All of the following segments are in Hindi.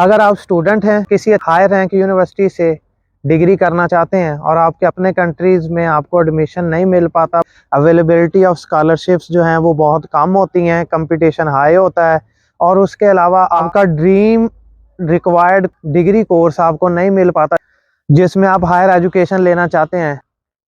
अगर आप स्टूडेंट हैं, किसी हायर रैंक यूनिवर्सिटी से डिग्री करना चाहते हैं और आपके अपने कंट्रीज़ में आपको एडमिशन नहीं मिल पाता, अवेलेबिलिटी ऑफ स्कॉलरशिप्स जो हैं वो बहुत कम होती हैं, कंपटीशन हाई होता है, और उसके अलावा आपका ड्रीम रिक्वायर्ड डिग्री कोर्स आपको नहीं मिल पाता जिसमें आप हायर एजुकेशन लेना चाहते हैं।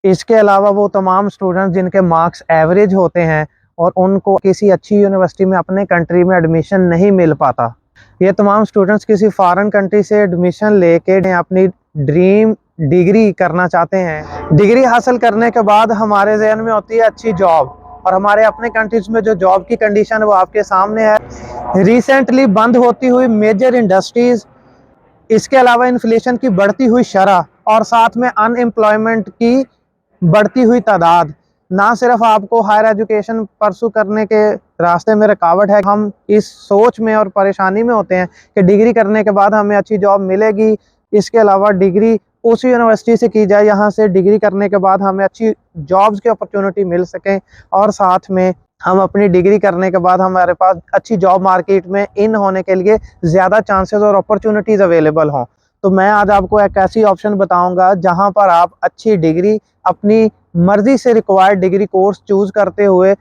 इसके अलावा वो तमाम स्टूडेंट्स जिनके मार्क्स एवरेज होते हैं और उनको किसी अच्छी यूनिवर्सिटी में अपने कंट्री में एडमिशन नहीं मिल पाता, ये तमाम स्टूडेंट्स किसी फॉरेन कंट्री से एडमिशन लेके अपनी ड्रीम डिग्री करना चाहते हैं। डिग्री हासिल करने के बाद हमारे जहन में होती है अच्छी जॉब, और हमारे अपने कंट्रीज में जो जॉब की कंडीशन है वो आपके सामने है। रिसेंटली बंद होती हुई मेजर इंडस्ट्रीज, इसके अलावा इन्फ्लेशन की बढ़ती हुई शरह और साथ में अनएम्प्लॉयमेंट की बढ़ती हुई तादाद ना सिर्फ आपको हायर एजुकेशन परसू करने के रास्ते में रुकावट है, हम इस सोच में और परेशानी में होते हैं कि डिग्री करने के बाद हमें अच्छी जॉब मिलेगी। इसके अलावा डिग्री उस यूनिवर्सिटी से की जाए यहाँ से डिग्री करने के बाद हमें अच्छी जॉब्स की अपॉर्चुनिटी मिल सकें, और साथ में हम अपनी डिग्री करने के बाद हमारे पास अच्छी जॉब मार्केट में इन होने के लिए ज़्यादा चांसेस और अपॉर्चुनिटीज़ अवेलेबल हों। तो मैं आज आपको एक ऐसी ऑप्शन बताऊंगा जहां पर आप अच्छी डिग्री, अपनी मर्जी से रिक्वायर्ड डिग्री कोर्स चूज करते हुए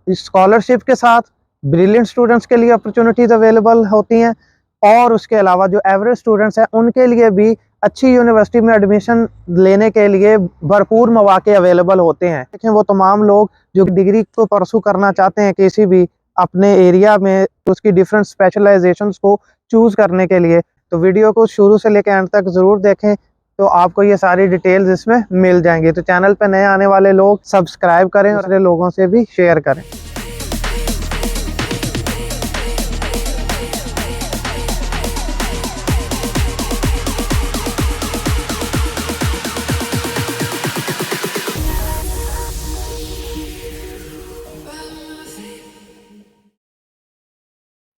स्कॉलरशिप के साथ ब्रिलियंट स्टूडेंट्स के लिए अपॉर्चुनिटीज़ अवेलेबल होती हैं, और उसके अलावा जो एवरेज स्टूडेंट्स हैं उनके लिए भी अच्छी यूनिवर्सिटी में एडमिशन लेने के लिए भरपूर मौके अवेलेबल होते हैं। देखें, वो तमाम लोग जो डिग्री को परसू करना चाहते हैं किसी भी अपने एरिया में, उसकी डिफरेंट स्पेशलाइजेशंस को चूज़ करने के लिए, तो वीडियो को शुरू से लेकर एंड तक ज़रूर देखें, तो आपको ये सारी डिटेल्स इसमें मिल जाएंगी। तो चैनल पे नए आने वाले लोग सब्सक्राइब करें और लोगों से भी शेयर करें।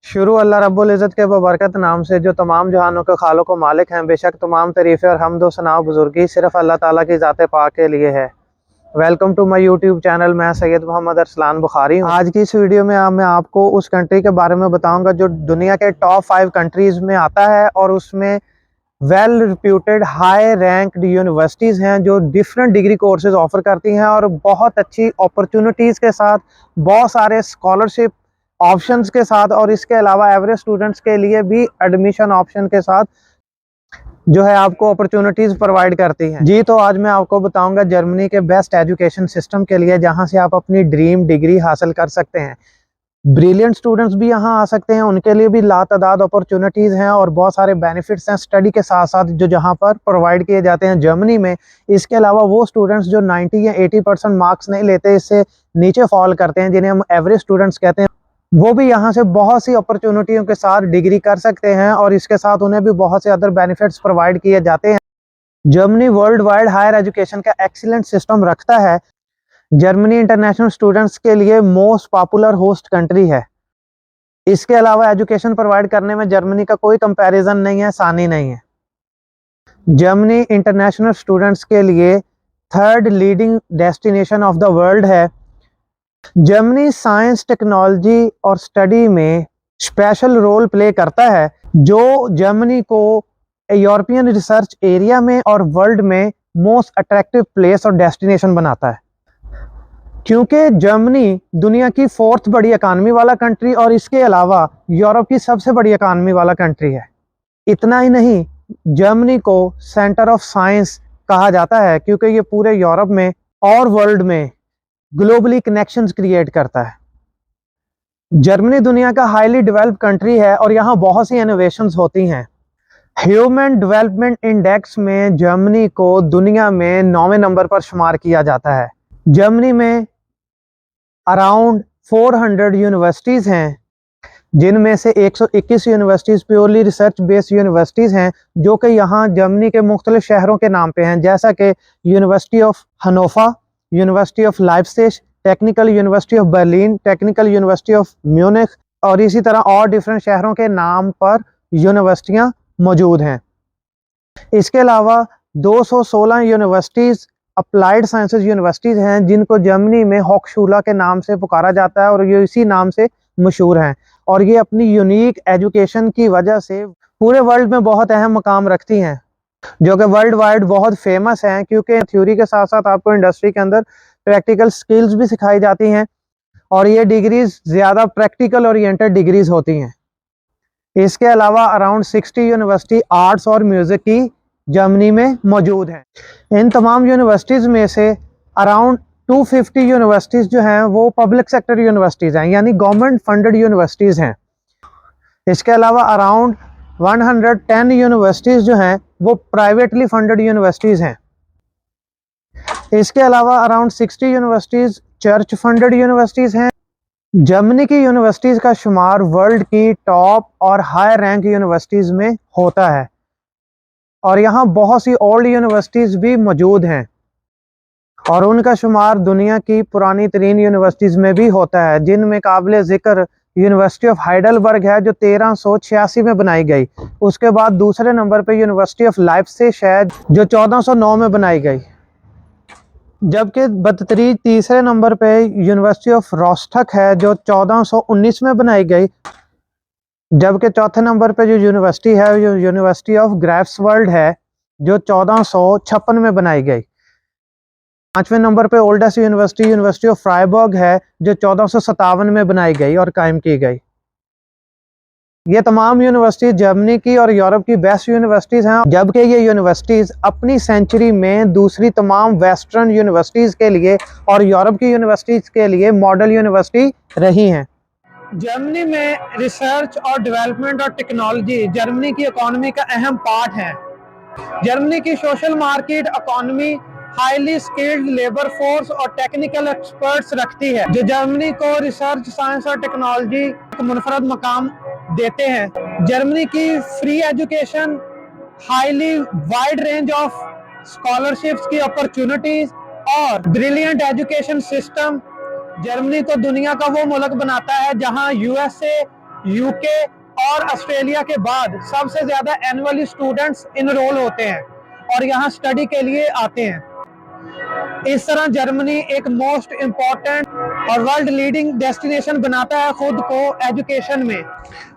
शुरू अल्लाह रब्बुल इज़्ज़त के बबरकत नाम से जो तमाम जहानों के खालों को मालिक हैं। बेशक तमाम तारीफ़ें और हम्द व सना बुजुर्गी सिर्फ़ अल्लाह ताला की ज़ात पाक के लिए है। Welcome to my YouTube channel. मैं सैयद मोहम्मद अरसलान बुखारी हूँ। आज की इस वीडियो में मैं आपको उस कंट्री के बारे में बताऊँगा जो दुनिया के टॉप 5 कंट्रीज़ में आता है, और उसमें well reputed high ranked universities हैं जो डिफरेंट डिग्री कोर्सेज ऑफ़र करती हैं, और बहुत अच्छी अपॉर्चुनिटीज़ के साथ, बहुत सारे स्कॉलरशिप ऑप्शंस के साथ, और इसके अलावा एवरेज स्टूडेंट्स के लिए भी एडमिशन ऑप्शन के साथ जो है आपको अपॉर्चुनिटीज़ प्रोवाइड करती हैं। जी, तो आज मैं आपको बताऊंगा जर्मनी के बेस्ट एजुकेशन सिस्टम के लिए, जहां से आप अपनी ड्रीम डिग्री हासिल कर सकते हैं। ब्रिलियंट स्टूडेंट्स भी यहां आ सकते हैं, उनके लिए भी लातादाद अपॉर्चुनिटीज़ हैं और बहुत सारे बेनिफिट्स हैं स्टडी के साथ साथ जो जहां पर प्रोवाइड किए जाते हैं जर्मनी में। इसके अलावा वो स्टूडेंट्स जो 90 या 80% मार्क्स नहीं लेते, इससे नीचे फॉल करते हैं, जिन्हें हम एवरेज स्टूडेंट्स कहते हैं, वो भी यहाँ से बहुत सी अपॉर्चुनिटियों के साथ डिग्री कर सकते हैं, और इसके साथ उन्हें भी बहुत से अदर बेनिफिट्स प्रोवाइड किए जाते हैं। Germany world wide higher education का एक्सीलेंट सिस्टम रखता है। जर्मनी इंटरनेशनल स्टूडेंट्स के लिए मोस्ट पॉपुलर होस्ट कंट्री है। इसके अलावा एजुकेशन प्रोवाइड करने में जर्मनी का कोई कंपैरिजन नहीं है, सानी नहीं है। जर्मनी इंटरनेशनल स्टूडेंट्स के लिए third leading destination of the world है। जर्मनी साइंस, टेक्नोलॉजी और स्टडी में स्पेशल रोल प्ले करता है, जो जर्मनी को यूरोपियन रिसर्च एरिया में और वर्ल्ड में मोस्ट अट्रैक्टिव प्लेस और डेस्टिनेशन बनाता है। क्योंकि जर्मनी दुनिया की 4th बड़ी इकानमी वाला कंट्री और इसके अलावा यूरोप की सबसे बड़ी इकानमी वाला कंट्री है। इतना ही नहीं, जर्मनी को सेंटर ऑफ साइंस कहा जाता है, क्योंकि ये पूरे यूरोप में और वर्ल्ड में ग्लोबली कनेक्शंस क्रिएट करता है। जर्मनी दुनिया का हाईली डेवलप्ड कंट्री है और यहाँ बहुत सी इनोवेशंस होती हैं। ह्यूमन डेवलपमेंट इंडेक्स में जर्मनी को दुनिया में 9वें नंबर पर शुमार किया जाता है। जर्मनी में अराउंड 400 यूनिवर्सिटीज़ हैं, जिनमें से 121 universities purely research based universities हैं, जो कि यहाँ जर्मनी के मुख्तलिफ शहरों के नाम पे हैं, जैसा कि university of Hanover, university of Leipzig, technical university of Berlin, technical university of Munich, और इसी तरह और डिफरेंट शहरों के नाम पर यूनिवर्सिटियां मौजूद हैं। इसके अलावा 216 यूनिवर्सिटीज़ अप्लाइड साइंसेज यूनिवर्सिटीज़ हैं, जिनको जर्मनी में हॉक्शूला के नाम से पुकारा जाता है और ये इसी नाम से मशहूर हैं। और ये अपनी यूनिक एजुकेशन की वजह से पूरे वर्ल्ड में बहुत अहम मकाम रखती हैं, जो कि वर्ल्ड वाइड बहुत फेमस हैं, क्योंकि थ्योरी के साथ साथ आपको इंडस्ट्री के अंदर प्रैक्टिकल स्किल्स भी सिखाई जाती हैं और ये डिग्रीज ज़्यादा प्रैक्टिकल ओरिएंटेड डिग्रीज होती हैं। इसके अलावा अराउंड 60 यूनिवर्सिटी आर्ट्स और म्यूज़िक की जर्मनी में मौजूद हैं। इन तमाम यूनिवर्सिटीज़ में से अराउंड 250 यूनिवर्सिटीज़ जो हैं वो पब्लिक सेक्टर यूनिवर्सिटीज़ हैं, यानी गवर्नमेंट फंडेड यूनिवर्सिटीज़ हैं। इसके अलावा अराउंड 110 यूनिवर्सिटीज़ जो हैं वो प्राइवेटली फंडेड यूनिवर्सिटीज़ हैं। इसके अलावा around 60 universities church funded universities हैं। जर्मनी की यूनिवर्सिटीज़ का शुमार वर्ल्ड की टॉप और हाई रैंक यूनिवर्सिटीज़ में होता है और यहाँ बहुत सी ओल्ड यूनिवर्सिटीज़ भी मौजूद हैं और उनका शुमार दुनिया की पुरानी तरीन यूनिवर्सिटीज़ में भी होता है, जिनमें काबिल ज़िक्र यूनिवर्सिटी ऑफ हाइडेलबर्ग है जो 1386 में बनाई गई। उसके बाद दूसरे नंबर पे यूनिवर्सिटी ऑफ लाइप्ज़िग है जो 1409 में बनाई गई, जबकि बदतरीन तीसरे नंबर पे यूनिवर्सिटी ऑफ रोस्टक है जो 1419 में बनाई गई, जबकि चौथे नंबर पे जो यूनिवर्सिटी है वो यूनिवर्सिटी ऑफ ग्राफ्सवर्ल्ड है जो 1456 में बनाई गई। पांचवें नंबर पे oldest university university of Freiburg है जो 1457 में बनाई गई और कायम की गई। ये तमाम यूनिवर्सिटीज जर्मनी की और यूरोप की बेस्ट यूनिवर्सिटीज़ हैं, जबकि ये यूनिवर्सिटीज़ अपनी सेंचुरी में दूसरी तमाम वेस्टर्न यूनिवर्सिटीज़ के लिए और यूरोप की यूनिवर्सिटीज़ के लिए मॉडल यूनिवर्सिटी रही हैं। जर्मनी में रिसर्च और डेवलपमेंट और टेक्नोलॉजी जर्मनी की इकोनॉमी का अहम पार्ट है। जर्मनी की social market economy highly skilled labour force और टेक्निकल एक्सपर्ट्स रखती है, जो जर्मनी को रिसर्च, साइंस और टेक्नोलॉजी का मुनफरद मकाम देते हैं। जर्मनी की free education, highly wide range of scholarships की अपॉर्चुनिटीज और ब्रिलियंट एजुकेशन सिस्टम जर्मनी को दुनिया का वो मुल्क बनाता है जहां यूएसए, यूके और ऑस्ट्रेलिया के बाद सबसे ज्यादा एनुअली स्टूडेंट्स इनरोल होते हैं और यहाँ स्टडी के लिए आते हैं। इस तरह जर्मनी एक मोस्ट इम्पोर्टेंट और वर्ल्ड लीडिंग डेस्टिनेशन बनाता है खुद को एजुकेशन में।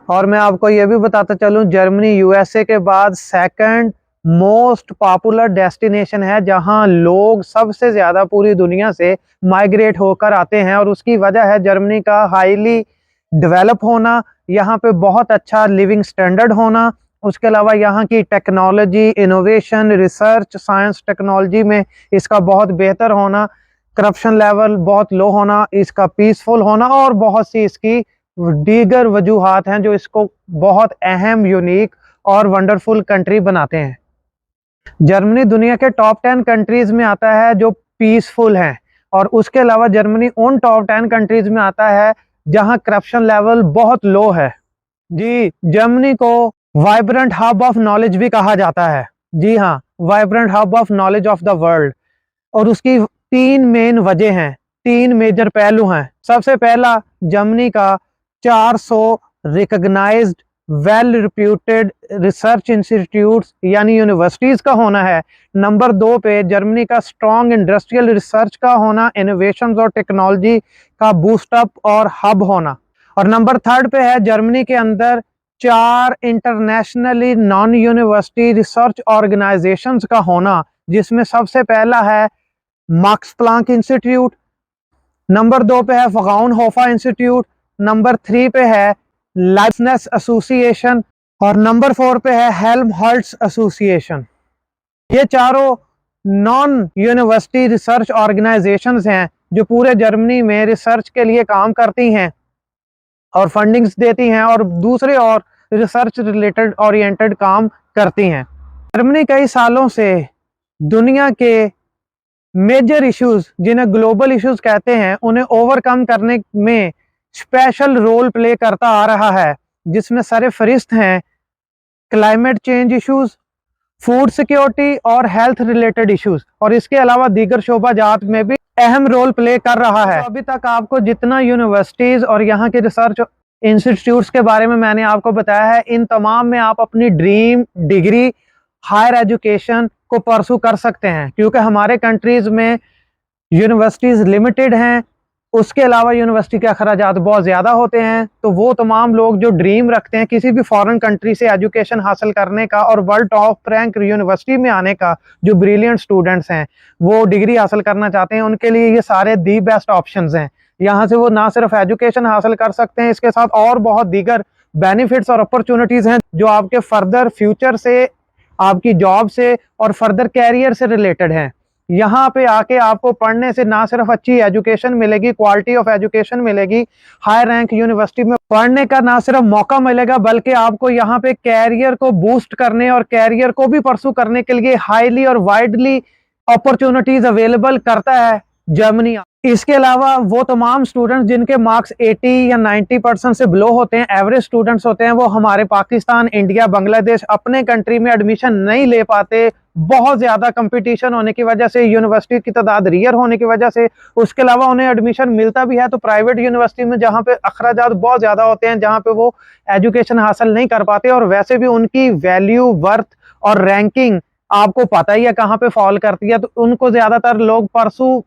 और मैं आपको ये भी बताता चलूं, जर्मनी यूएसए के बाद सेकंड मोस्ट पॉपुलर डेस्टिनेशन है जहां लोग सबसे ज़्यादा पूरी दुनिया से माइग्रेट होकर आते हैं, और उसकी वजह है जर्मनी का हाईली डेवलप होना, यहाँ पे बहुत अच्छा लिविंग स्टैंडर्ड होना, उसके अलावा यहाँ की technology, innovation, research, science technology में इसका बहुत बेहतर होना, करप्शन लेवल बहुत लो होना, इसका पीसफुल होना और बहुत सी इसकी दीगर वजूहात हैं जो इसको बहुत अहम, यूनिक और वंडरफुल कंट्री बनाते हैं। जर्मनी दुनिया के टॉप 10 कंट्रीज में आता है जो पीसफुल हैं, और उसके अलावा जर्मनी उन टॉप 10 कंट्रीज में आता है जहां करप्शन लेवल बहुत लो है। जी, जर्मनी को वाइब्रेंट हब ऑफ नॉलेज भी कहा जाता है। जी हाँ, vibrant hub of knowledge of the world. और उसकी 3 मेन वजह हैं, 3 मेजर पहलू हैं। सबसे पहला, जर्मनी का 400 recognised well reputed research institutes यानी यूनिवर्सिटीज़ का होना है। नंबर 2 पे जर्मनी का स्ट्रॉन्ग इंडस्ट्रियल रिसर्च का होना, इनोवेशंस और टेक्नोलॉजी का बूस्टअप और हब होना। और नंबर 3 पे है जर्मनी के अंदर 4 internationally non university research organisations का होना, जिसमें सबसे पहला है मार्क्स प्लांक इंस्टीट्यूट, नंबर 2 पे है फ्राउनहोफर इंस्टीट्यूट, नंबर 3 पे है लाइब्निज एसोसिएशन और नंबर 4 पे है हेल्महोल्ट्ज एसोसिएशन। ये चारों नॉन यूनिवर्सिटी रिसर्च ऑर्गेनाइजेशंस हैं जो पूरे जर्मनी में रिसर्च के लिए काम करती हैं और फंडिंग्स देती हैं और दूसरे और रिसर्च रिलेटेड ओरिएंटेड काम करती हैं। जर्मनी कई सालों से दुनिया के मेजर इश्यूज, जिन्हें ग्लोबल इश्यूज कहते हैं, उन्हें ओवरकम करने में स्पेशल रोल प्ले करता आ रहा है, जिसमें सरफहरिस्त हैं climate change issues, food security और हेल्थ रिलेटेड इश्यूज, और इसके अलावा दीगर शोबाजात में भी अहम रोल प्ले कर रहा है। तो अभी तक आपको जितना यूनिवर्सिटीज और यहाँ के रिसर्च इंस्टीट्यूट्स के बारे में मैंने आपको बताया है, इन तमाम में आप अपनी ड्रीम डिग्री हायर एजुकेशन को परसू कर सकते हैं, क्योंकि हमारे कंट्रीज में यूनिवर्सिटीज लिमिटेड हैं, उसके अलावा यूनिवर्सिटी के अखराजात बहुत ज़्यादा होते हैं। तो वो तमाम लोग जो ड्रीम रखते हैं किसी भी फॉरेन कंट्री से एजुकेशन हासिल करने का और वर्ल्ड टॉप रैंक यूनिवर्सिटी में आने का, जो ब्रिलियंट स्टूडेंट्स हैं वो डिग्री हासिल करना चाहते हैं, उनके लिए ये सारे दी बेस्ट ऑप्शंस हैं। यहाँ से वो ना सिर्फ एजुकेशन हासिल कर सकते हैं, इसके साथ और बहुत दीगर बेनिफिट्स और अपॉर्चुनिटीज़ हैं जो आपके फर्दर फ्यूचर से, आपकी जॉब से और फर्दर कैरियर से रिलेटेड हैं। यहाँ पे आके आपको पढ़ने से ना सिर्फ अच्छी एजुकेशन मिलेगी, क्वालिटी ऑफ एजुकेशन मिलेगी, हाई रैंक यूनिवर्सिटी में पढ़ने का ना सिर्फ मौका मिलेगा, बल्कि आपको यहाँ पे कैरियर को बूस्ट करने और कैरियर को भी परसू करने के लिए हाईली और वाइडली अपॉर्चुनिटीज अवेलेबल करता है जर्मनी। इसके अलावा वो तमाम स्टूडेंट्स जिनके मार्क्स 80 या 90% से बिलो होते हैं, एवरेज स्टूडेंट्स होते हैं, वो हमारे पाकिस्तान, इंडिया, बांग्लादेश अपने कंट्री में एडमिशन नहीं ले पाते, बहुत ज़्यादा कंपटीशन होने की वजह से, यूनिवर्सिटी की तादाद रियर होने की वजह से। उसके अलावा उन्हें एडमिशन मिलता भी है तो प्राइवेट यूनिवर्सिटी में, जहाँ पे अखराजात बहुत ज़्यादा होते हैं, जहाँ पे वो एजुकेशन हासिल नहीं कर पाते। और वैसे भी उनकी वैल्यू, वर्थ और रैंकिंग आपको पता ही है कहाँ पे फॉल करती है। तो उनको ज़्यादातर लोग परसू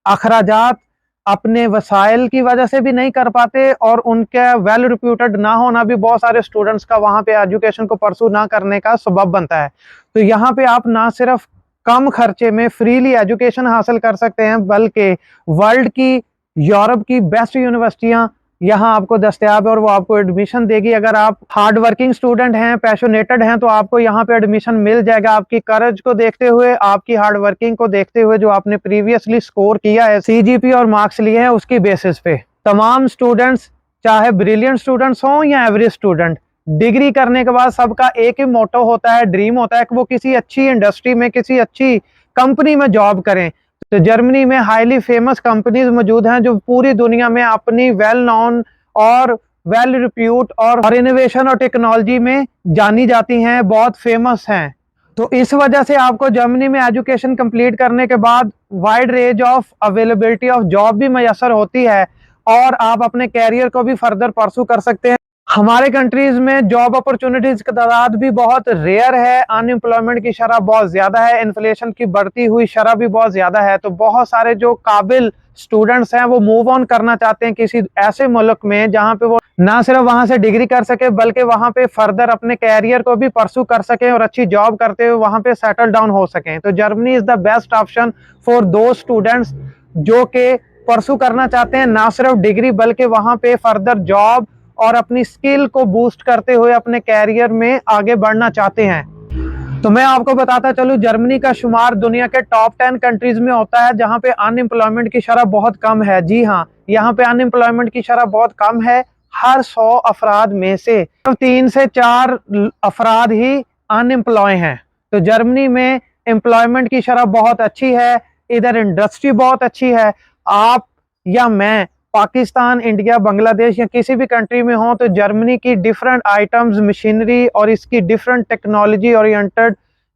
अखराजात अपने वसाइल की वजह से भी नहीं कर पाते, और उनके वेल रिप्यूटेड ना होना भी बहुत सारे स्टूडेंट्स का वहाँ पे एजुकेशन को परसू ना करने का सबब बनता है। तो यहाँ पे आप ना सिर्फ कम खर्चे में फ्रीली एजुकेशन हासिल कर सकते हैं, बल्कि वर्ल्ड की, यूरोप की बेस्ट यूनिवर्सिटियाँ यहाँ आपको दस्तयाब है और वो आपको एडमिशन देगी। अगर आप हार्ड वर्किंग स्टूडेंट हैं, पैशनेटेड हैं, तो आपको यहाँ पे एडमिशन मिल जाएगा, आपकी करेज को देखते हुए, आपकी हार्ड वर्किंग को देखते हुए, जो आपने प्रीवियसली स्कोर किया है, सीजीपी और मार्क्स लिए हैं, उसकी बेसिस पे तमाम स्टूडेंट्स, चाहे ब्रिलियंट स्टूडेंट्स हों या एवरेज स्टूडेंट, डिग्री करने के बाद सबका एक ही मोटो होता है, ड्रीम होता है कि वो किसी अच्छी इंडस्ट्री में, किसी अच्छी कंपनी में जॉब करें। तो जर्मनी में हाईली फेमस कंपनीज मौजूद हैं जो पूरी दुनिया में अपनी वेल नोन और वेल रिप्यूट और इनोवेशन और टेक्नोलॉजी में जानी जाती हैं, बहुत फेमस हैं। तो इस वजह से आपको जर्मनी में एजुकेशन कंप्लीट करने के बाद wide range of availability of job भी मैसर होती है और आप अपने कैरियर को भी फर्दर परसू कर सकते हैं। हमारे कंट्रीज में जॉब अपॉर्चुनिटीज की तादाद भी बहुत रेयर है, अनएम्प्लॉयमेंट की शरह बहुत ज्यादा है, इन्फ्लेशन की बढ़ती हुई शरह भी बहुत ज्यादा है। तो बहुत सारे जो काबिल स्टूडेंट्स हैं वो मूव ऑन करना चाहते हैं किसी ऐसे मुल्क में जहां पे वो ना सिर्फ वहां से डिग्री कर सके, बल्कि वहां पे फर्दर अपने कैरियर को भी परसू कर सकें और अच्छी जॉब करते हुए वहां पे सेटल डाउन हो सकें। तो Germany is the best option for दो स्टूडेंट्स जो कि परसू करना चाहते हैं ना सिर्फ डिग्री, बल्कि वहां पे फर्दर जॉब और अपनी स्किल को बूस्ट करते हुए अपने कैरियर में आगे बढ़ना चाहते हैं। तो मैं आपको बताता चलूं, जर्मनी का शुमार दुनिया के टॉप 10 कंट्रीज में होता है जहां पे अनएम्प्लॉयमेंट की शरह बहुत कम है। जी हाँ, यहाँ पे अनएम्प्लॉयमेंट की शरह बहुत कम है। हर 100 अफराद में से 3 से 4 अफराद ही अनएम्प्लॉय हैं। तो जर्मनी में एम्प्लॉयमेंट की शरह बहुत अच्छी है, इधर इंडस्ट्री बहुत अच्छी है। आप या मैं पाकिस्तान, इंडिया, बांग्लादेश या किसी भी कंट्री में हो तो जर्मनी की डिफरेंट आइटम्स, मशीनरी और इसकी डिफरेंट टेक्नोलॉजी ओरिएंटेड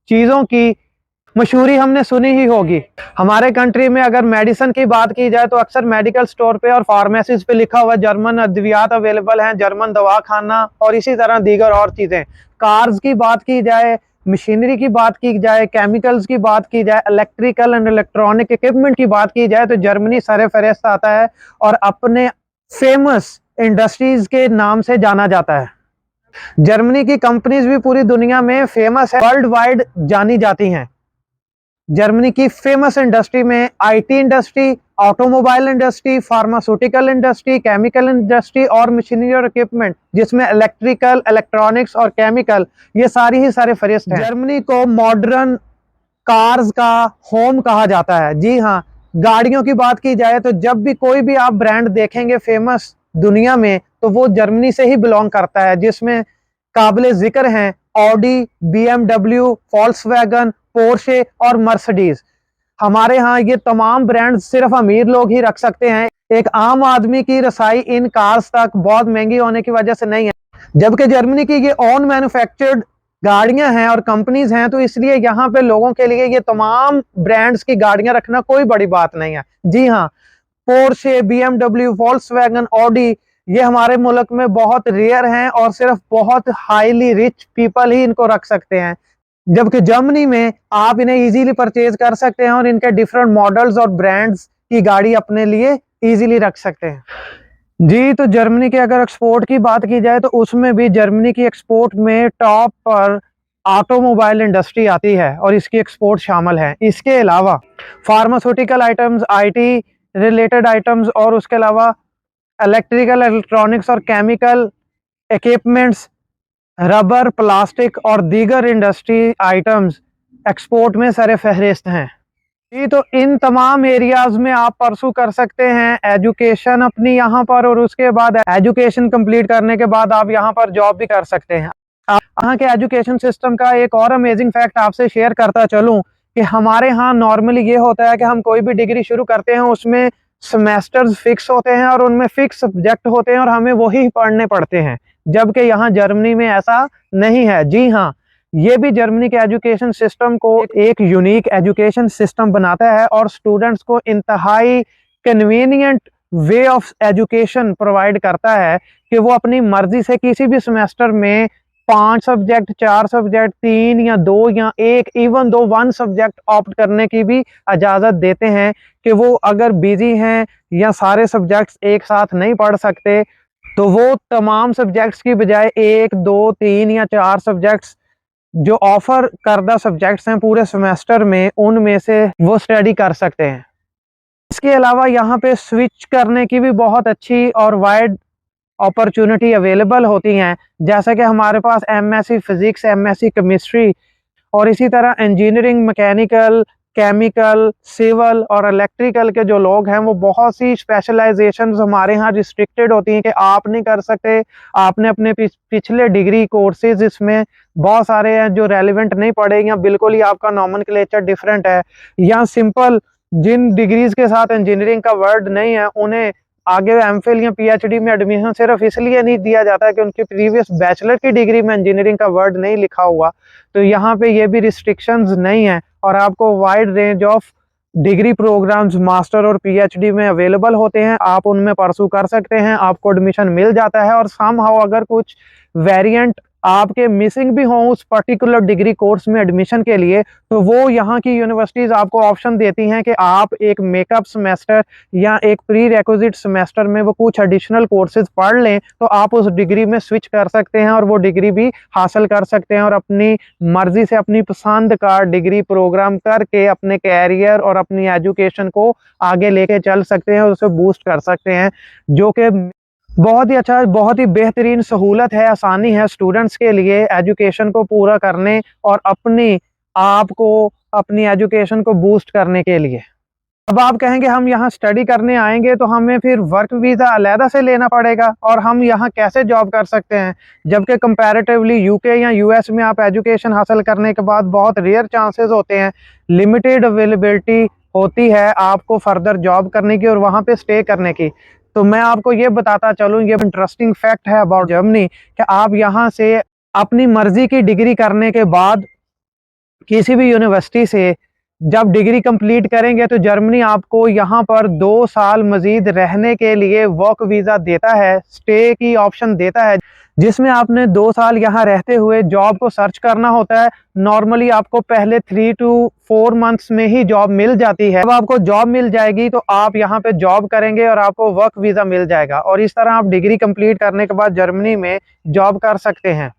चीज़ों की मशहूरी हमने सुनी ही होगी। हमारे कंट्री में अगर मेडिसिन की बात की जाए तो अक्सर मेडिकल स्टोर पे और फार्मेसीज पे लिखा हुआ जर्मन अद्वियात अवेलेबल हैं, जर्मन दवाखाना और इसी तरह दीगर और चीज़ें। कार्स की बात की जाए, मशीनरी की बात की जाए, केमिकल्स की बात की जाए, इलेक्ट्रिकल एंड इलेक्ट्रॉनिक इक्विपमेंट की बात की जाए तो जर्मनी सरे फहरिस्त आता है और अपने फेमस इंडस्ट्रीज के नाम से जाना जाता है। जर्मनी की कंपनीज भी पूरी दुनिया में फेमस है, वर्ल्ड वाइड जानी जाती हैं। जर्मनी की फेमस इंडस्ट्री में IT industry, automobile industry, pharmaceutical industry, chemical industry और मशीनरी और इक्विपमेंट, जिसमें इलेक्ट्रिकल, इलेक्ट्रॉनिक्स और केमिकल, ये सारी ही सारे फहरिस्त हैं। जर्मनी को मॉडर्न कार्स का होम कहा जाता है। जी हाँ, गाड़ियों की बात की जाए तो जब भी कोई भी आप ब्रांड देखेंगे फेमस दुनिया में तो वो जर्मनी से ही बिलोंग करता है, जिसमें काबिल जिक्र हैं ऑडी, BMW, वोल्क्सवैगन, पोर्शे और मर्सिडीज। हमारे यहाँ ये तमाम ब्रांड सिर्फ अमीर लोग ही रख सकते हैं, एक आम आदमी की रसाई इन कार्स तक बहुत महंगी होने की वजह से नहीं है। जबकि जर्मनी की ये ओन मैन्युफैक्चर्ड गाड़ियां हैं और कंपनीज हैं, तो इसलिए यहाँ पे लोगों के लिए ये तमाम ब्रांड्स की गाड़ियां रखना कोई बड़ी बात नहीं है। जी हाँ, पोर्शे, BMW, वोल्क्सवैगन, ऑडी ये हमारे मुल्क में बहुत रेयर हैं और सिर्फ बहुत हाईली रिच पीपल ही इनको रख सकते हैं। जबकि जर्मनी में आप इन्हें इजीली परचेज कर सकते हैं और इनके डिफरेंट मॉडल्स और ब्रांड्स की गाड़ी अपने लिए इजीली रख सकते हैं। जी, तो जर्मनी के अगर एक्सपोर्ट की बात की जाए तो उसमें भी जर्मनी की एक्सपोर्ट में टॉप पर ऑटोमोबाइल इंडस्ट्री आती है और इसकी एक्सपोर्ट शामिल है। इसके अलावा pharmaceutical items, IT related items और उसके अलावा इलेक्ट्रिकल, इलेक्ट्रॉनिक्स और केमिकल इक्विपमेंट्स, रबर, प्लास्टिक और दीगर इंडस्ट्री आइटम्स एक्सपोर्ट में सरे फहरिस्त हैं। जी, तो इन तमाम एरियाज में आप परसू कर सकते हैं एजुकेशन अपनी यहाँ पर, और उसके बाद एजुकेशन कंप्लीट करने के बाद आप यहाँ पर जॉब भी कर सकते हैं। यहाँ के एजुकेशन सिस्टम का एक और अमेजिंग फैक्ट आपसे शेयर करता चलूं कि हमारे यहाँ नॉर्मली ये होता है कि हम कोई भी डिग्री शुरू करते हैं उसमें सेमेस्टर्स फिक्स होते हैं और उनमें फिक्स सब्जेक्ट होते हैं और हमें वही पढ़ने पड़ते हैं, जबकि यहाँ जर्मनी में ऐसा नहीं है। जी हाँ, ये भी जर्मनी के एजुकेशन सिस्टम को एक यूनिक एजुकेशन सिस्टम बनाता है और स्टूडेंट्स को इंतहाई convenient way of education provide करता है कि वो अपनी मर्जी से किसी भी सेमेस्टर में 5 सब्जेक्ट, 4 सब्जेक्ट, 3 या 2 या 1, इवन दो 1 सब्जेक्ट ऑप्ट करने की भी इजाज़त देते हैं कि वो अगर बिजी हैं या सारे सब्जेक्ट्स एक साथ नहीं पढ़ सकते तो वो तमाम सब्जेक्ट्स की बजाय 1, 2, 3 या 4 सब्जेक्ट्स जो ऑफर करदा सब्जेक्ट्स हैं पूरे सेमेस्टर में, उनमें से वो स्टडी कर सकते हैं। इसके अलावा यहाँ पे स्विच करने की भी बहुत अच्छी और वाइड अपॉर्चुनिटी अवेलेबल होती हैं, जैसा कि हमारे पास एमएससी फिजिक्स, एमएससी केमिस्ट्री और इसी तरह इंजीनियरिंग, मैकेनिकल, केमिकल, सिविल और इलेक्ट्रिकल के जो लोग हैं वो बहुत सी स्पेशलाइजेशंस हमारे यहाँ रिस्ट्रिक्टेड होती हैं कि आप नहीं कर सकते। आपने अपने पिछले डिग्री कोर्सेज इसमें बहुत सारे हैं जो रेलिवेंट नहीं पड़े, या बिल्कुल ही आपका नॉमेनक्लेचर डिफरेंट है, या सिंपल जिन डिग्रीज के साथ इंजीनियरिंग का वर्ड नहीं है उन्हें आगे एमफिल या पीएचडी में एडमिशन सिर्फ इसलिए नहीं दिया जाता है कि उनके प्रीवियस बैचलर की डिग्री में इंजीनियरिंग का वर्ड नहीं लिखा हुआ। तो यहाँ पे ये भी रिस्ट्रिक्शंस नहीं है और आपको wide range of degree programmes master और पीएचडी में अवेलेबल होते हैं। आप उनमें परसू कर सकते हैं, आपको एडमिशन मिल जाता है। और समहाउ अगर कुछ वेरिएंट आपके मिसिंग भी हों उस पर्टिकुलर डिग्री कोर्स में एडमिशन के लिए, तो वो यहाँ की यूनिवर्सिटीज़ आपको ऑप्शन देती हैं कि आप एक मेकअप सेमेस्टर या एक प्री रिक्विजिट सेमेस्टर में वो कुछ एडिशनल कोर्सेज पढ़ लें तो आप उस डिग्री में स्विच कर सकते हैं और वो डिग्री भी हासिल कर सकते हैं और अपनी मर्जी से अपनी पसंद का डिग्री प्रोग्राम करके अपने कैरियर और अपनी एजुकेशन को आगे लेके चल सकते हैं और उसे बूस्ट कर सकते हैं, जो कि बहुत ही अच्छा, बहुत ही बेहतरीन सहूलत है, आसानी है स्टूडेंट्स के लिए एजुकेशन को पूरा करने और अपनी आप को अपनी एजुकेशन को बूस्ट करने के लिए। अब आप कहेंगे हम यहाँ स्टडी करने आएंगे तो हमें फिर वर्क वीज़ा अलहदा से लेना पड़ेगा और हम यहाँ कैसे जॉब कर सकते हैं, जबकि कंपैरेटिवली यूके या यूएस में आप एजुकेशन हासिल करने के बाद बहुत रेयर चांसेस होते हैं, लिमिटेड अवेलेबिलिटी होती है आपको फर्दर जॉब करने की और वहाँ पे स्टे करने की। तो मैं आपको ये बताता चलूँ, ये इंटरेस्टिंग फैक्ट है अबाउट जर्मनी कि आप यहाँ से अपनी मर्जी की डिग्री करने के बाद किसी भी यूनिवर्सिटी से जब डिग्री कंप्लीट करेंगे तो जर्मनी आपको यहाँ पर 2 साल मजीद रहने के लिए वर्क वीज़ा देता है, स्टे की ऑप्शन देता है, जिसमें आपने 2 साल यहाँ रहते हुए जॉब को सर्च करना होता है। नॉर्मली आपको पहले 3 to 4 मंथ्स में ही जॉब मिल जाती है। अब आपको जॉब मिल जाएगी तो आप यहाँ पे जॉब करेंगे और आपको वर्क वीज़ा मिल जाएगा और इस तरह आप डिग्री कंप्लीट करने के बाद जर्मनी में जॉब कर सकते हैं।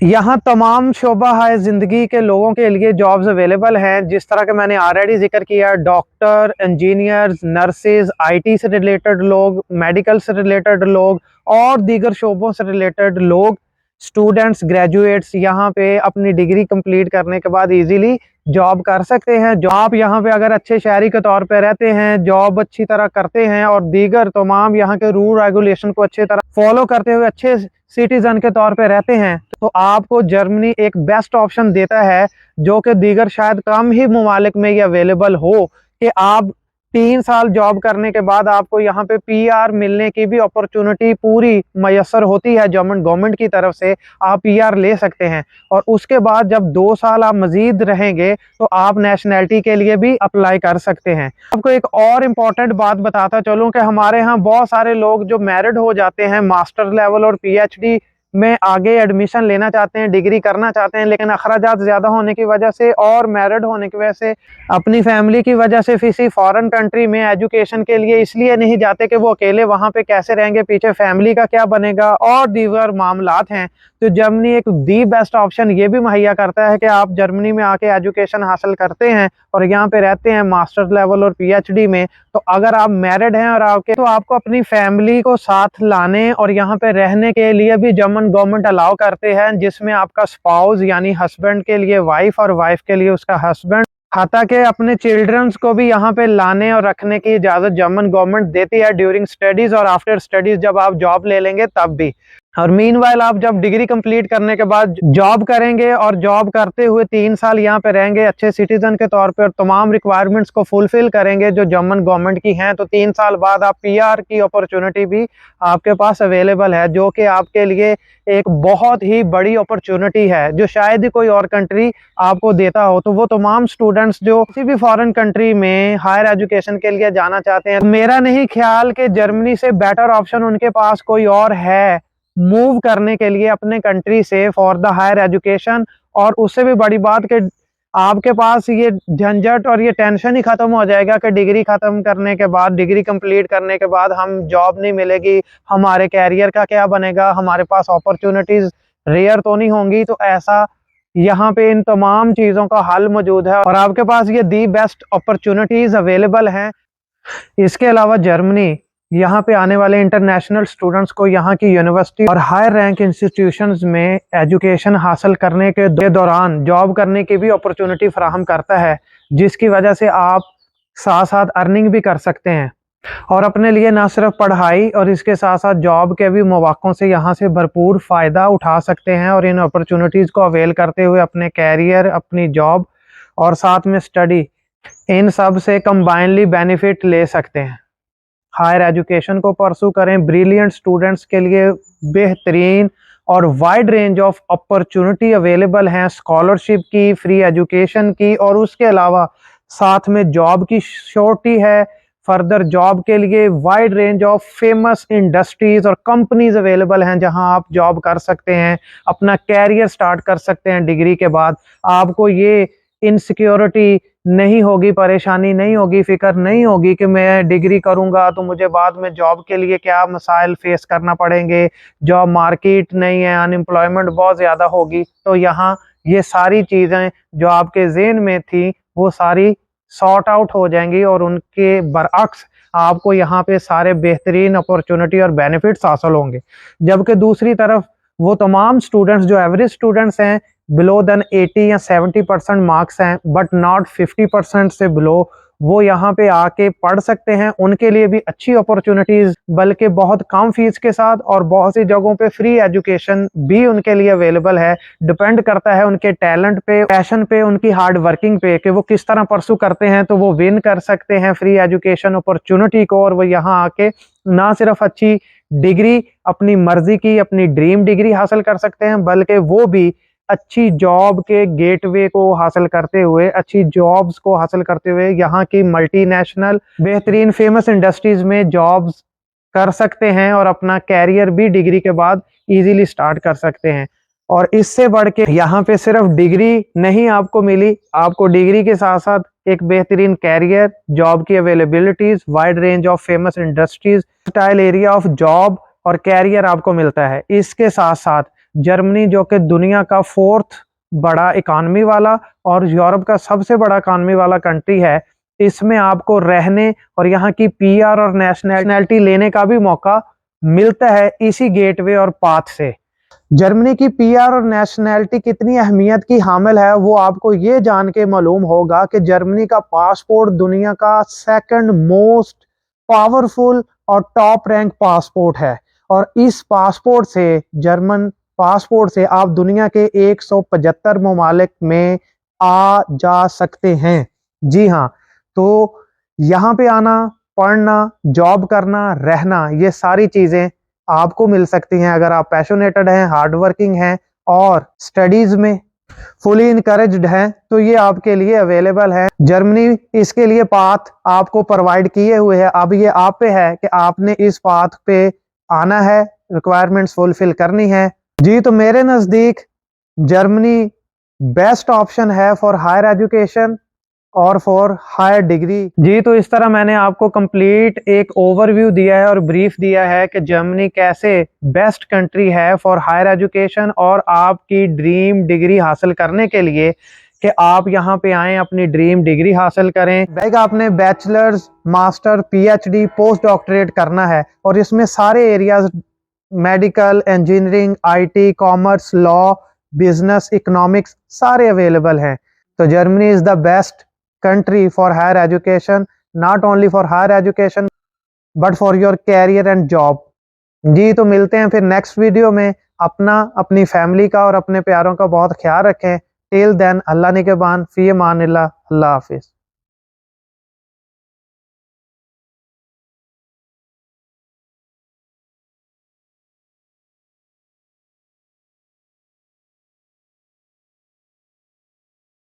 यहाँ तमाम शोबा है ज़िंदगी के लोगों के लिए जॉब्स अवेलेबल हैं, जिस तरह के मैंने ऑलरेडी जिक्र किया, डॉक्टर, इंजीनियर्स, नर्सेज, आईटी से रिलेटेड लोग, मेडिकल से रिलेटेड लोग और दीगर शोबों से रिलेटेड लोग, स्टूडेंट्स, ग्रेजुएट्स यहाँ पे अपनी डिग्री कंप्लीट करने के बाद इजीली जॉब कर सकते हैं। जो आप यहाँ पे अगर अच्छे शहरी के तौर पे रहते हैं, जॉब अच्छी तरह करते हैं और दीगर तमाम यहाँ के रूल रेगुलेशन को अच्छी तरह फॉलो करते हुए अच्छे सिटीजन के तौर पे रहते हैं, तो आपको जर्मनी एक बेस्ट ऑप्शन देता है, जो कि दीगर शायद कम ही ममालिक में ये अवेलेबल हो, कि आप 3 साल जॉब करने के बाद आपको यहाँ पे पीआर मिलने की भी अपॉर्चुनिटी पूरी मयसर होती है। जर्मन गवर्नमेंट की तरफ से आप पीआर ले सकते हैं और उसके बाद जब 2 साल आप मजीद रहेंगे तो आप नेशनैलिटी के लिए भी अप्लाई कर सकते हैं। आपको एक और इम्पॉर्टेंट बात बताता चलूँ कि हमारे यहाँ बहुत सारे लोग जो मैरिड हो जाते हैं मास्टर लेवल और पीएचडी में आगे एडमिशन लेना चाहते हैं, डिग्री करना चाहते हैं, लेकिन अखराजात ज़्यादा होने की वजह से और मैरिड होने की वजह से, अपनी फैमिली की वजह से किसी फॉरेन कंट्री में एजुकेशन के लिए इसलिए नहीं जाते कि वो अकेले वहाँ पे कैसे रहेंगे, पीछे फैमिली का क्या बनेगा और दीगर मामलात हैं। तो जर्मनी एक दी बेस्ट ऑप्शन ये भी मुहैया करता है कि आप जर्मनी में आके एजुकेशन हासिल करते हैं और यहाँ पे रहते हैं मास्टर्स लेवल और पीएचडी में। तो अगर आप मैरिड हैं और आपको अपनी फैमिली को साथ लाने और यहाँ पे रहने के लिए भी जर्मन गवर्नमेंट अलाउ करते हैं, जिसमें आपका स्पाउस यानी हस्बैंड के लिए वाइफ और वाइफ के लिए उसका हस्बैंड, हाथा के अपने चिल्ड्रंस को भी यहाँ पे लाने और रखने की इजाज़त जर्मन गवर्नमेंट देती है ड्यूरिंग स्टडीज़ और आफ्टर स्टडीज़ जब आप जॉब ले लेंगे तब भी। और मीनवाइल आप जब डिग्री कंप्लीट करने के बाद जॉब करेंगे और जॉब करते हुए 3 साल यहाँ पे रहेंगे अच्छे सिटीजन के तौर पे और तमाम रिक्वायरमेंट्स को फुलफिल करेंगे जो जर्मन गवर्नमेंट की हैं, तो 3 साल बाद आप पीआर की अपॉर्चुनिटी भी आपके पास अवेलेबल है, जो कि आपके लिए एक बहुत ही बड़ी अपॉर्चुनिटी है जो शायद ही कोई और कंट्री आपको देता हो। तो वो तमाम स्टूडेंट्स जो किसी भी फॉरेन कंट्री में हायर एजुकेशन के लिए जाना चाहते हैं, मेरा नहीं ख्याल कि जर्मनी से बेटर ऑप्शन उनके पास कोई और है मूव करने के लिए अपने कंट्री से फॉर द हायर एजुकेशन। और उससे भी बड़ी बात कि आपके पास ये झंझट और ये टेंशन ही खत्म हो जाएगा कि डिग्री खत्म करने के बाद, डिग्री कंप्लीट करने के बाद हम जॉब नहीं मिलेगी, हमारे कैरियर का क्या बनेगा, हमारे पास अपॉर्चुनिटीज रेयर तो नहीं होंगी। तो ऐसा यहाँ पे इन तमाम चीज़ों का हल मौजूद है और आपके पास ये दी बेस्ट अपॉर्चुनिटीज अवेलेबल हैं। इसके अलावा जर्मनी यहाँ पे आने वाले इंटरनेशनल स्टूडेंट्स को यहाँ की यूनिवर्सिटी और हायर रैंक इंस्टीट्यूशंस में एजुकेशन हासिल करने के दौरान जॉब करने की भी अपॉर्चुनिटी फराहम करता है, जिसकी वजह से आप साथ साथ अर्निंग भी कर सकते हैं और अपने लिए ना सिर्फ पढ़ाई और इसके साथ साथ जॉब के भी मौक़ों से यहाँ से भरपूर फ़ायदा उठा सकते हैं और इन अपॉर्चुनिटीज़ को अवेल करते हुए अपने कैरियर, अपनी जॉब और साथ में स्टडी, इन सब से कंबाइनली बेनिफिट ले सकते हैं। हायर एजुकेशन को परसू करें। ब्रिलियंट स्टूडेंट्स के लिए बेहतरीन और wide range of opportunity available हैं, स्कॉलरशिप की, फ्री एजुकेशन की और उसके अलावा साथ में जॉब की श्योरिटी है। फर्दर जॉब के लिए wide range of famous industries और कंपनीज अवेलेबल हैं जहां आप जॉब कर सकते हैं, अपना कैरियर स्टार्ट कर सकते हैं। डिग्री के बाद आपको ये इनसिक्योरिटी नहीं होगी, परेशानी नहीं होगी, फिक्र नहीं होगी कि मैं डिग्री करूंगा तो मुझे बाद में जॉब के लिए क्या मसाइल फेस करना पड़ेंगे, जॉब मार्केट नहीं है, अनएम्प्लॉयमेंट बहुत ज़्यादा होगी। तो यहाँ ये सारी चीज़ें जो आपके ज़हन में थी वो सारी सॉर्ट आउट हो जाएंगी और उनके बरअक्स आपको यहाँ पे सारे बेहतरीन अपॉर्चुनिटी और बेनिफिट्स हासिल होंगे। जबकि दूसरी तरफ वो तमाम स्टूडेंट्स जो एवरेज स्टूडेंट्स हैं, बिलो देन 80 या 70% मार्क्स हैं बट नॉट 50% से बिलो, वो यहाँ पे आके पढ़ सकते हैं। उनके लिए भी अच्छी अपॉर्चुनिटीज़, बल्कि बहुत कम फीस के साथ और बहुत सी जगहों पे फ्री एजुकेशन भी उनके लिए अवेलेबल है। डिपेंड करता है उनके टैलेंट पे, पैशन पे, उनकी हार्ड वर्किंग पे कि वो किस तरह परसू करते हैं, तो वो विन कर सकते हैं फ्री एजुकेशन अपॉर्चुनिटी को और वो यहाँ आके ना सिर्फ अच्छी डिग्री, अपनी मर्जी की अपनी ड्रीम डिग्री हासिल कर सकते हैं, बल्कि वो भी अच्छी जॉब के गेटवे को हासिल करते हुए, अच्छी जॉब्स को हासिल करते हुए यहाँ की मल्टीनेशनल बेहतरीन फेमस इंडस्ट्रीज में जॉब्स कर सकते हैं और अपना कैरियर भी डिग्री के बाद इजीली स्टार्ट कर सकते हैं। और इससे बढ़ के यहाँ पे सिर्फ डिग्री नहीं आपको मिली, आपको डिग्री के साथ साथ एक बेहतरीन कैरियर, जॉब की availabilities, wide range of famous industries, style area of job और कैरियर आपको मिलता है। इसके साथ साथ जर्मनी जो कि दुनिया का 4th बड़ा इकानमी वाला और यूरोप का सबसे बड़ा इकानमी वाला कंट्री है, इसमें आपको रहने और यहाँ की पीआर और नेशनैलिटी लेने का भी मौका मिलता है इसी गेटवे और पाथ से। जर्मनी की पीआर और नेशनैलिटी कितनी अहमियत की हामिल है वो आपको ये जान के मालूम होगा कि जर्मनी का पासपोर्ट दुनिया का 2nd मोस्ट पावरफुल और टॉप रैंक पासपोर्ट है और इस पासपोर्ट से, जर्मन पासपोर्ट से आप दुनिया के 175 ममालिक में आ जा सकते हैं। जी हाँ, तो यहाँ पे आना, पढ़ना, जॉब करना, रहना, ये सारी चीज़ें आपको मिल सकती हैं अगर आप पैशनेटेड हैं, हार्ड वर्किंग हैं और स्टडीज में फुली इनकरेज्ड हैं, तो ये आपके लिए अवेलेबल है। जर्मनी इसके लिए पाथ आपको प्रोवाइड किए हुए है। अब ये आप पे है कि आपने इस पाथ पे आना है, रिक्वायरमेंट्स फुलफिल करनी है जी तो मेरे नज़दीक जर्मनी बेस्ट ऑप्शन है फॉर हायर एजुकेशन और फॉर हायर डिग्री। जी तो इस तरह मैंने आपको कंप्लीट एक ओवरव्यू दिया है और ब्रीफ दिया है कि जर्मनी कैसे बेस्ट कंट्री है फॉर हायर एजुकेशन और आपकी ड्रीम डिग्री हासिल करने के लिए कि आप यहाँ पे आएँ, अपनी ड्रीम डिग्री हासिल करें। बैग आपने bachelors, master, PhD, post doctorate करना है और इसमें सारे areas medical, engineering, IT, commerce, law, business, economics सारे अवेलेबल हैं। तो Germany is the best country for higher education, not only for higher education but for your career and job। जी तो मिलते हैं फिर नेक्स्ट वीडियो में। अपना, अपनी फैमिली का और अपने प्यारों का बहुत ख्याल रखें। टिल देन अल्लाह निगहबान, फी अमानिल्लाह, अल्लाह हाफिज।